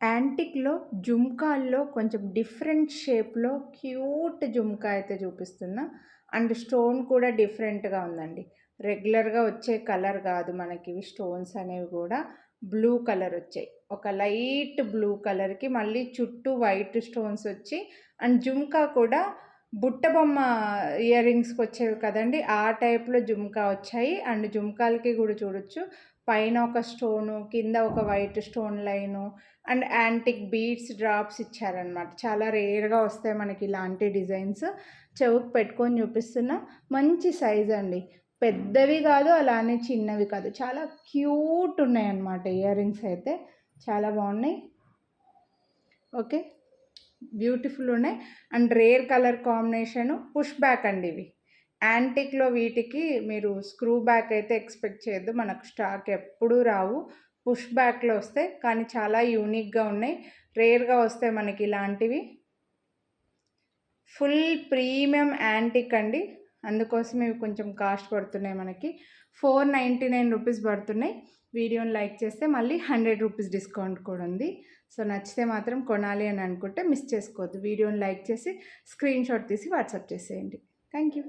యాంటిక్‌లో జుంకాల్లో కొంచెం డిఫరెంట్ షేప్‌లో క్యూట్ జుంకా అయితే చూపిస్తున్నా. అండ్ స్టోన్ కూడా డిఫరెంట్‌గా ఉందండి. రెగ్యులర్‌గా వచ్చే కలర్ కాదు మనకివి స్టోన్స్ అనేవి కూడా బ్లూ కలర్ వచ్చాయి. ఒక లైట్ బ్లూ కలర్‌కి మళ్ళీ చుట్టూ వైట్ స్టోన్స్ వచ్చి అండ్ జుంకా కూడా బుట్ట బొమ్మ ఇయర్ రింగ్స్‌కి వచ్చేవి కదండీ! ఆ టైప్‌లో జుంకా వచ్చాయి. అండ్ జుంకాలకి కూడా చూడొచ్చు. పైన ఒక స్టోను, కింద ఒక white stone line and antique beads drops ఇచ్చారనమాట. చాలా రేర్‌గా వస్తాయి మనకి ఇలాంటి డిజైన్స్. చెవుకి పెట్టుకొని చూపిస్తున్నా. మంచి సైజ్ అండి. పెద్దవి కాదు, అలానే చిన్నవి కాదు. చాలా క్యూట్ ఉన్నాయన్నమాట ఇయర్ రింగ్స్ అయితే. చాలా బాగున్నాయి. ఓకే. బ్యూటిఫుల్ ఉన్నాయి. And rare colour combination. Push back అండి ఇవి. యాంటిక్‌లో వీటికి మీరు స్క్రూ బ్యాక్ అయితే ఎక్స్‌పెక్ట్ చేయొద్దు. మనకు స్టాక్ ఎప్పుడూ రావు. పుష్ బ్యాక్‌లో వస్తాయి. కానీ చాలా యూనిక్‌గా ఉన్నాయి. రేర్‌గా వస్తాయి మనకి ఇలాంటివి. ఫుల్ ప్రీమియం యాంటిక్ అండి. అందుకోసం ఇవి కొంచెం కాస్ట్ పడుతున్నాయి మనకి. 499 రూపీస్ పడుతున్నాయి. వీడియోని లైక్ చేస్తే మళ్ళీ 100 రూపీస్ డిస్కౌంట్ కూడా ఉంది. సో నచ్చితే మాత్రం కొనాలి అని అనుకుంటే మిస్ చేసుకోవద్దు. వీడియోని లైక్ చేసి స్క్రీన్‌షాట్ తీసి వాట్సాప్ చేసేయండి. Thank you.